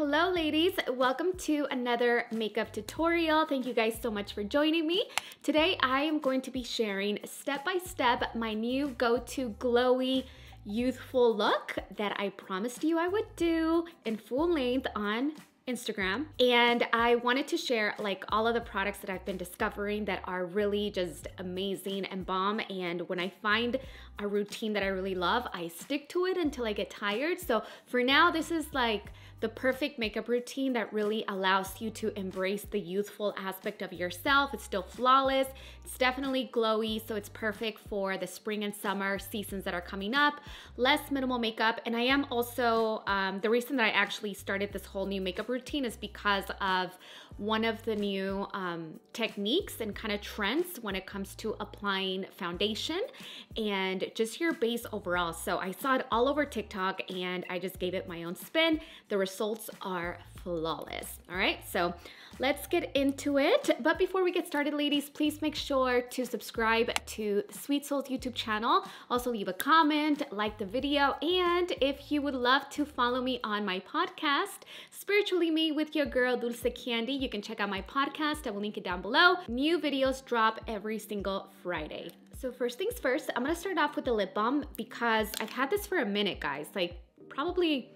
Hello ladies, welcome to another makeup tutorial. Thank you guys so much for joining me. Today I am going to be sharing step by step my new go-to glowy youthful look that I promised you I would do in full length on Instagram. And I wanted to share like all of the products that I've been discovering that are really just amazing and bomb. And when I find a routine that I really love, I stick to it until I get tired. So for now, this is like the perfect makeup routine that really allows you to embrace the youthful aspect of yourself. It's still flawless, it's definitely glowy, so it's perfect for the spring and summer seasons that are coming up. Less minimal makeup, and I am also, the reason that I actually started this whole new makeup routine is because of one of the new techniques and kind of trends when it comes to applying foundation and just your base overall. So I saw it all over TikTok and I just gave it my own spin. The results are flawless. All right, so let's get into it. But before we get started, ladies, please make sure to subscribe to the Sweet Souls YouTube channel. Also leave a comment, like the video, and if you would love to follow me on my podcast, Spiritually Me with your girl Dulce Candy, you can check out my podcast. I will link it down below. New videos drop every single Friday. So first things first, I'm gonna start off with the lip balm because I've had this for a minute, guys, like probably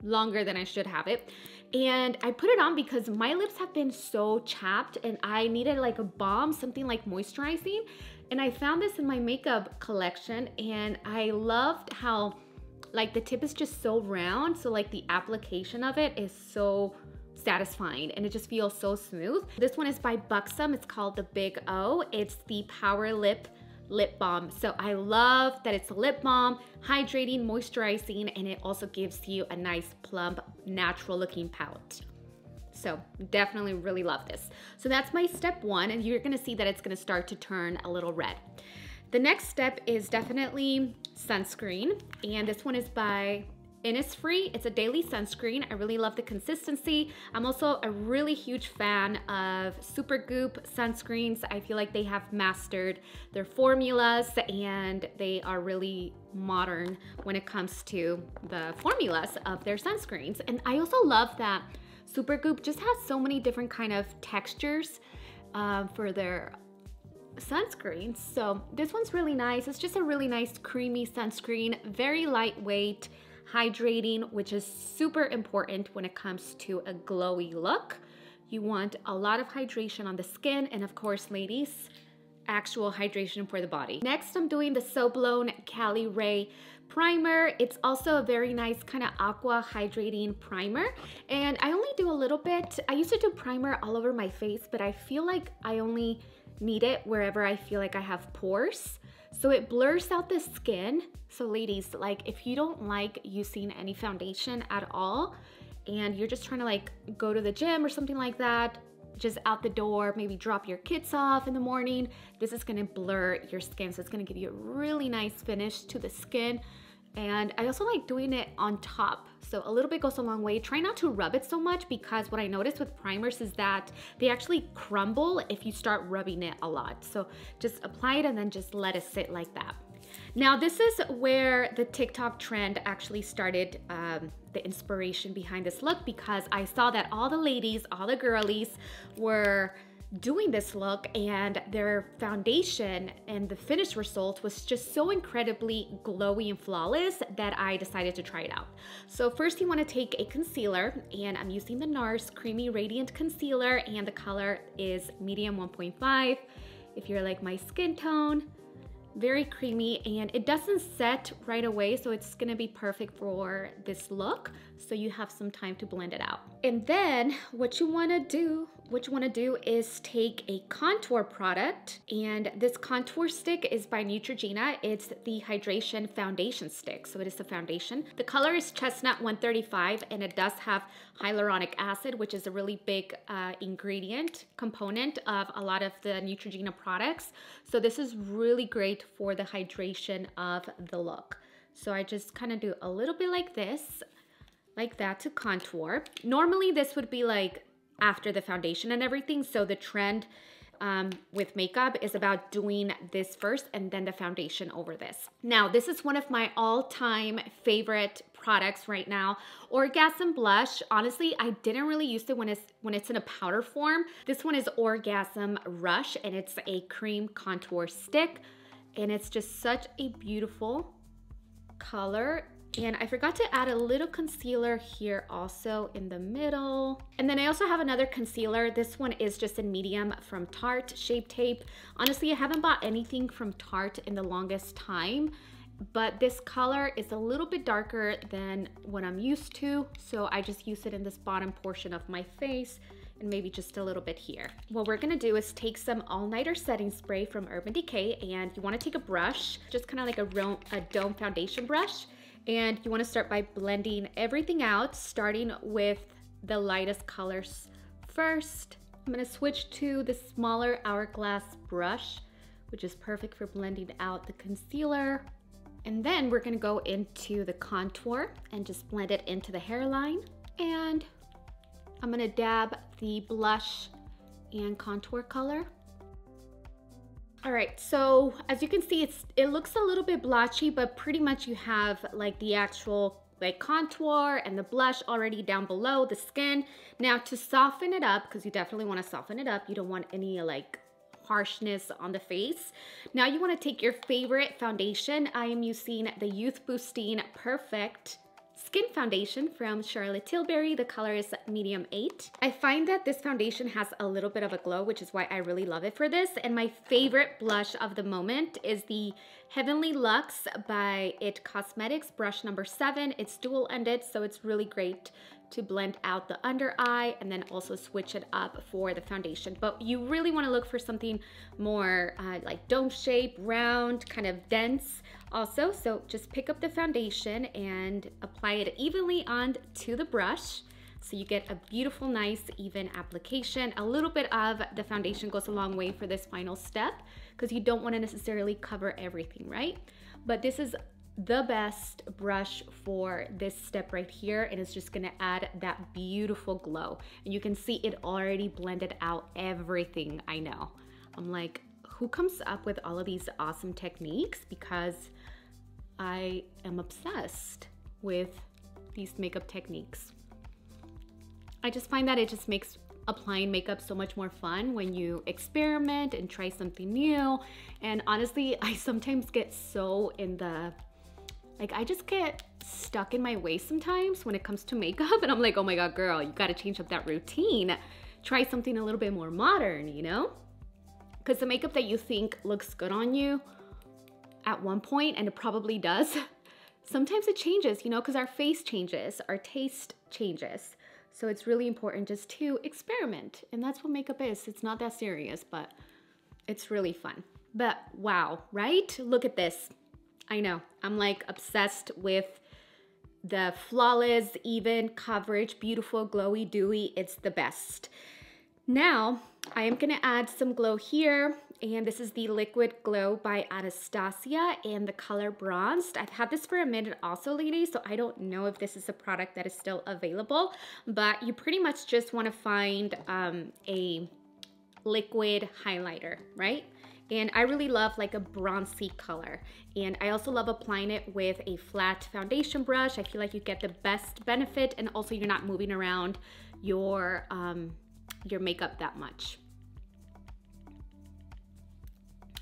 longer than I should have it. And I put it on because my lips have been so chapped and I needed like a balm, something like moisturizing. And I found this in my makeup collection and I loved how like the tip is just so round. So like the application of it is so satisfying and it just feels so smooth. This one is by Buxom. It's called the Big O. It's the Power Lip Balm. So I love that it's a lip balm, hydrating, moisturizing, and it also gives you a nice plump, natural looking pout. So definitely really love this. So that's my step one, and you're gonna see that it's gonna start to turn a little red. The next step is definitely sunscreen, and this one is by Innisfree. It's a daily sunscreen. I really love the consistency. I'm also a really huge fan of Supergoop sunscreens. I feel like they have mastered their formulas and they are really modern when it comes to the formulas of their sunscreens. And I also love that Supergoop just has so many different kind of textures for their sunscreens. So this one's really nice. It's just a really nice creamy sunscreen, very lightweight, hydrating, which is super important when it comes to a glowy look. You want a lot of hydration on the skin, and of course, ladies, actual hydration for the body. Next, I'm doing the So Blown Cali Ray primer. It's also a very nice kind of aqua hydrating primer, and I only do a little bit. I used to do primer all over my face, but I feel like I only need it wherever I feel like I have pores. So it blurs out the skin. So ladies, like if you don't like using any foundation at all and you're just trying to like go to the gym or something like that, just out the door, maybe drop your kids off in the morning, this is gonna blur your skin. So it's gonna give you a really nice finish to the skin. And I also like doing it on top. So a little bit goes a long way. Try not to rub it so much because what I noticed with primers is that they actually crumble if you start rubbing it a lot. So just apply it and then just let it sit like that. Now this is where the TikTok trend actually started, the inspiration behind this look, because I saw that all the ladies, all the girlies were doing this look and their foundation and the finished result was just so incredibly glowy and flawless that I decided to try it out. So first you want to take a concealer, and I'm using the NARS Creamy Radiant Concealer, and the color is medium 1.5. If you're like my skin tone, very creamy, and it doesn't set right away, so it's gonna be perfect for this look, so you have some time to blend it out. And then what you wanna do is take a contour product, and this contour stick is by Neutrogena. It's the Hydration Foundation Stick, so it is a foundation. The color is Chestnut 135, and it does have hyaluronic acid, which is a really big ingredient component of a lot of the Neutrogena products. So this is really great for the hydration of the look. So I just kind of do a little bit like this, like that, to contour. Normally this would be like after the foundation and everything. So the trend with makeup is about doing this first and then the foundation over this. Now, this is one of my all-time favorite products right now, Orgasm Blush. Honestly, I didn't really use it when it's in a powder form. This one is Orgasm Rush, and it's a cream contour stick, and it's just such a beautiful color. And I forgot to add a little concealer here also in the middle. And then I also have another concealer. This one is just in medium from Tarte Shape Tape. Honestly, I haven't bought anything from Tarte in the longest time, but this color is a little bit darker than what I'm used to. So I just use it in this bottom portion of my face and maybe just a little bit here. What we're gonna do is take some all-nighter setting spray from Urban Decay, and you wanna take a brush, just kind of like a dome foundation brush. And you want to start by blending everything out, starting with the lightest colors first. I'm going to switch to the smaller hourglass brush, which is perfect for blending out the concealer. And then we're going to go into the contour and just blend it into the hairline. And I'm going to dab the blush and contour color. All right, so as you can see, it looks a little bit blotchy, but pretty much you have like the actual like contour and the blush already down below the skin. Now to soften it up, because you definitely want to soften it up, you don't want any like harshness on the face. Now you want to take your favorite foundation. I am using the Youth Boosting Perfect Skin Foundation from Charlotte Tilbury. The color is medium 8. I find that this foundation has a little bit of a glow, which is why I really love it for this. And my favorite blush of the moment is the Heavenly Luxe by It Cosmetics brush number 7. It's dual ended, so it's really great to blend out the under eye and then also switch it up for the foundation. But you really want to look for something more like dome shape, round, kind of dense also. So just pick up the foundation and apply it evenly onto the brush so you get a beautiful, nice, even application. A little bit of the foundation goes a long way for this final step because you don't want to necessarily cover everything, right? But this is the best brush for this step right here, and it's just gonna add that beautiful glow. And you can see it already blended out everything. I know, I'm like, who comes up with all of these awesome techniques? Because I am obsessed with these makeup techniques. I just find that it just makes applying makeup so much more fun when you experiment and try something new. And honestly, I sometimes get so in the like, I just get stuck in my ways sometimes when it comes to makeup, and I'm like, oh my God, girl, you gotta change up that routine. Try something a little bit more modern, you know? Because the makeup that you think looks good on you at one point, and it probably does, sometimes it changes, you know, because our face changes, our taste changes. So it's really important just to experiment, and that's what makeup is. It's not that serious, but it's really fun. But wow, right? Look at this. I know, I'm like obsessed with the flawless, even coverage, beautiful, glowy, dewy. It's the best. Now, I am gonna add some glow here, and this is the Liquid Glow by Anastasia in the color Bronzed. I've had this for a minute also, ladies, so I don't know if this is a product that is still available, but you pretty much just wanna find a liquid highlighter, right? And I really love like a bronzy color. And I also love applying it with a flat foundation brush. I feel like you get the best benefit, and also you're not moving around your makeup that much.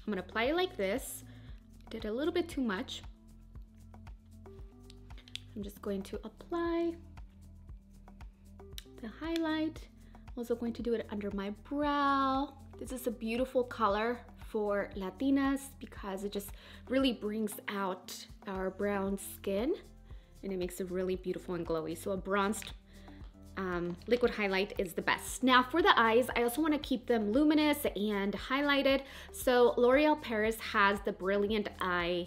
I'm gonna apply it like this. Did a little bit too much. I'm just going to apply the highlight. Also going to do it under my brow. This is a beautiful color for Latinas because it just really brings out our brown skin, and it makes it really beautiful and glowy. So a bronzed liquid highlight is the best. Now for the eyes, I also want to keep them luminous and highlighted. So L'Oreal Paris has the Brilliant Eyes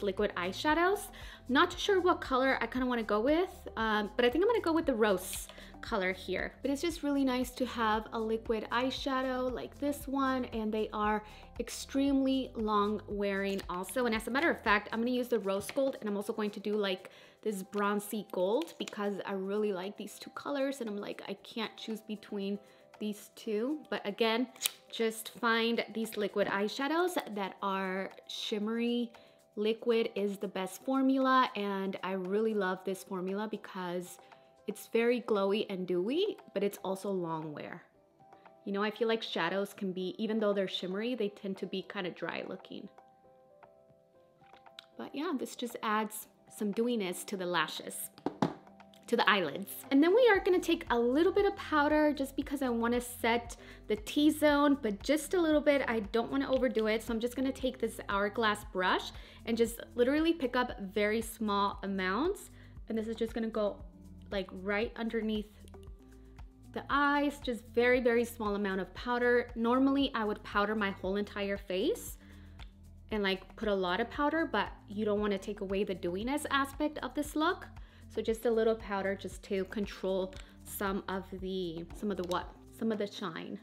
liquid eyeshadows. Not too sure what color I kind of want to go with, but I think I'm going to go with the rose color here. But it's just really nice to have a liquid eyeshadow like this one, and they are extremely long wearing also. And as a matter of fact, I'm going to use the rose gold, and I'm also going to do like this bronzy gold because I really like these two colors, and I'm like, I can't choose between these two. But again, just find these liquid eyeshadows that are shimmery. Liquid is the best formula, and I really love this formula because it's very glowy and dewy, but it's also long wear. You know, I feel like shadows can be, even though they're shimmery, they tend to be kind of dry looking. But yeah, this just adds some dewiness to the lashes, to the eyelids. And then we are gonna take a little bit of powder just because I wanna set the T-zone, but just a little bit. I don't wanna overdo it. So I'm just gonna take this hourglass brush and just literally pick up very small amounts. And this is just gonna go like right underneath the eyes, just very, very small amount of powder. Normally I would powder my whole entire face and like put a lot of powder, but you don't wanna take away the dewiness aspect of this look. So just a little powder just to control some of the shine.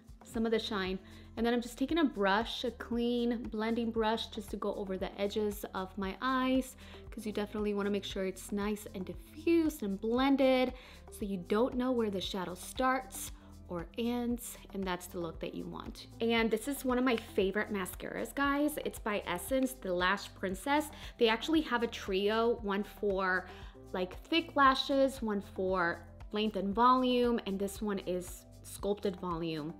And then I'm just taking a brush, a clean blending brush, just to go over the edges of my eyes, because you definitely want to make sure it's nice and diffused and blended so you don't know where the shadow starts or ends, and that's the look that you want. And this is one of my favorite mascaras, guys. It's by Essence, the Lash Princess. They actually have a trio, one for like thick lashes, one for length and volume, and this one is sculpted volume.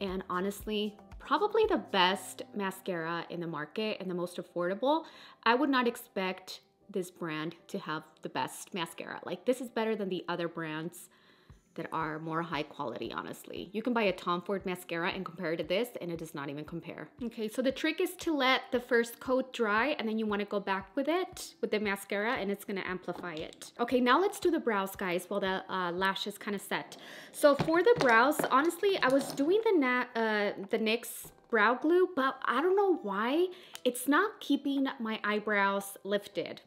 And honestly, probably the best mascara in the market and the most affordable. I would not expect this brand to have the best mascara. Like, this is better than the other brands that are more high quality, honestly. You can buy a Tom Ford mascara and compare it to this, and it does not even compare. Okay, so the trick is to let the first coat dry, and then you wanna go back with it, with the mascara, and it's gonna amplify it. Okay, now let's do the brows, guys, while the lash is kind of set. So for the brows, honestly, I was doing the NYX brow glue, but I don't know why it's not keeping my eyebrows lifted.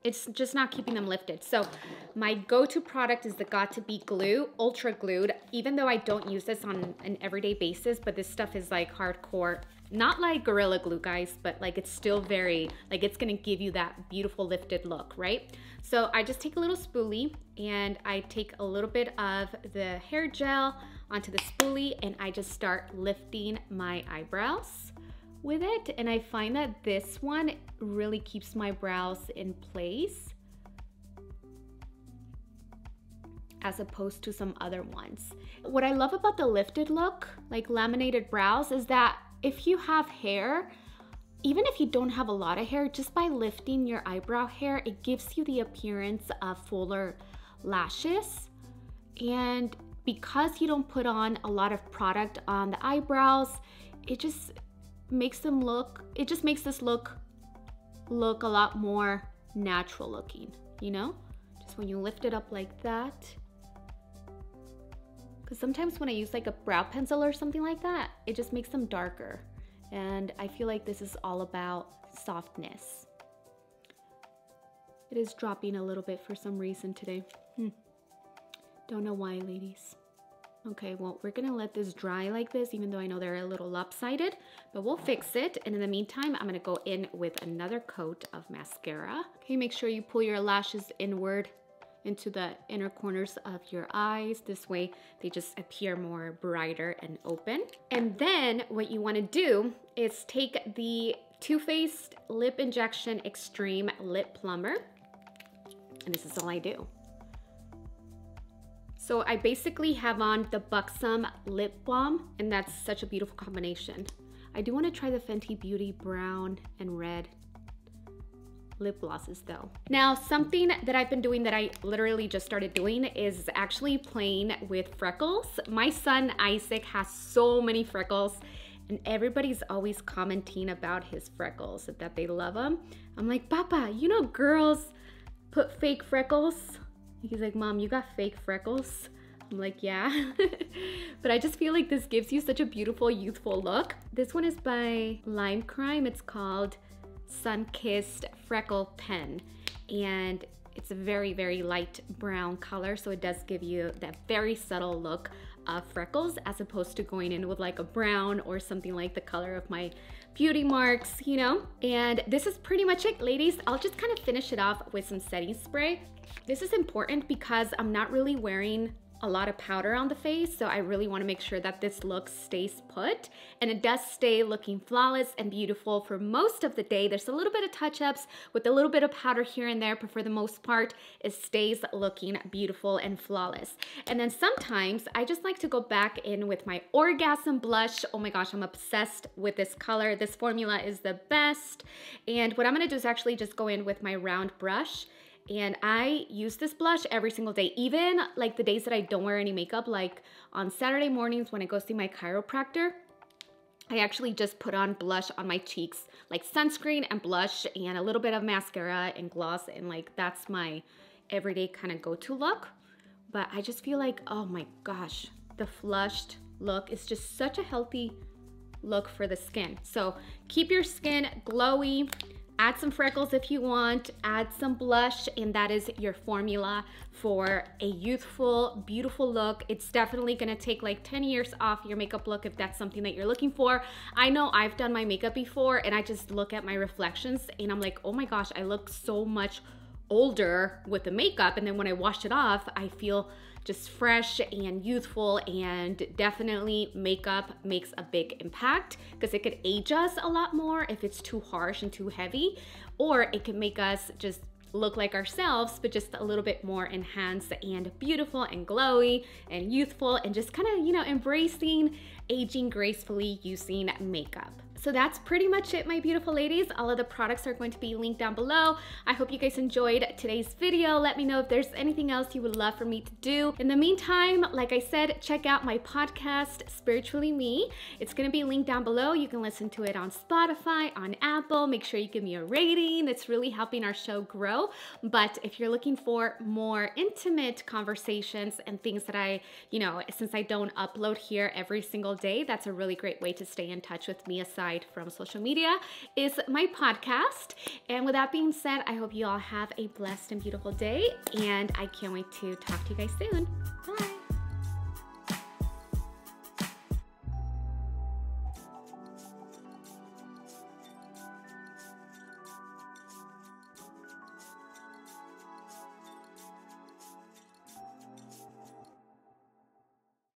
It's just not keeping them lifted. So my go-to product is the Got2b glue, ultra glued, even though I don't use this on an everyday basis, but this stuff is like hardcore, not like Gorilla Glue, guys, but like it's still very, like it's gonna give you that beautiful lifted look, right? So I just take a little spoolie and I take a little bit of the hair gel onto the spoolie and I just start lifting my eyebrows with it, and I find that this one really keeps my brows in place as opposed to some other ones. What I love about the lifted look, like laminated brows, is that if you have hair, even if you don't have a lot of hair, just by lifting your eyebrow hair, it gives you the appearance of fuller lashes. And because you don't put on a lot of product on the eyebrows, it just makes them look, it just makes this look a lot more natural looking, you know? Just when you lift it up like that. Because sometimes when I use like a brow pencil or something like that, it just makes them darker. And I feel like this is all about softness. It is dropping a little bit for some reason today. Don't know why, ladies. Okay, well, we're gonna let this dry like this, even though I know they're a little lopsided, but we'll fix it. And in the meantime, I'm gonna go in with another coat of mascara. Okay, make sure you pull your lashes inward into the inner corners of your eyes. This way, they just appear more brighter and open. And then what you wanna do is take the Too Faced Lip Injection Extreme Lip Plumber, and this is all I do. So I basically have on the Buxom Lip Balm, and that's such a beautiful combination. I do want to try the Fenty Beauty brown and red lip glosses though. Now, something that I've been doing that I literally just started doing is actually playing with freckles. My son Isaac has so many freckles, and everybody's always commenting about his freckles, that they love them. I'm like, Papa, you know girls put fake freckles? He's like, Mom, you got fake freckles? I'm like, yeah. But I just feel like this gives you such a beautiful, youthful look. This one is by Lime Crime. It's called Sun-Kissed Freckle Pen. And it's a very, very light brown color. So it does give you that very subtle look of freckles, as opposed to going in with like a brown or something like the color of my beauty marks, you know? And this is pretty much it, ladies. I'll just kind of finish it off with some setting spray. This is important because I'm not really wearing a lot of powder on the face, so I really want to make sure that this look stays put, and it does stay looking flawless and beautiful for most of the day. There's a little bit of touch-ups with a little bit of powder here and there, but for the most part, it stays looking beautiful and flawless. And then sometimes I just like to go back in with my Orgasm blush. Oh my gosh, I'm obsessed with this color. This formula is the best. And what I'm gonna do is actually just go in with my round brush, and I use this blush every single day, even like the days that I don't wear any makeup, like on Saturday mornings when I go see my chiropractor. I actually just put on blush on my cheeks, like sunscreen and blush and a little bit of mascara and gloss, and like that's my everyday kind of go-to look. But I just feel like, oh my gosh, the flushed look is just such a healthy look for the skin. So keep your skin glowy. Add some freckles if you want, add some blush, and that is your formula for a youthful, beautiful look. It's definitely gonna take like 10 years off your makeup look if that's something that you're looking for. I know I've done my makeup before and I just look at my reflections and I'm like, oh my gosh, I look so much older with the makeup, and then when I wash it off, I feel just fresh and youthful. And definitely makeup makes a big impact because it could age us a lot more if it's too harsh and too heavy, or it can make us just look like ourselves, but just a little bit more enhanced and beautiful and glowy and youthful, and just kind of, you know, embracing aging gracefully using makeup. So that's pretty much it, my beautiful ladies. All of the products are going to be linked down below. I hope you guys enjoyed today's video. Let me know if there's anything else you would love for me to do. In the meantime, like I said, check out my podcast, Spiritually Me. It's gonna be linked down below. You can listen to it on Spotify, on Apple. Make sure you give me a rating. It's really helping our show grow. But if you're looking for more intimate conversations and things that I, you know, since I don't upload here every single day, that's a really great way to stay in touch with me aside from social media, is my podcast. And with that being said, I hope you all have a blessed and beautiful day, and I can't wait to talk to you guys soon. Bye.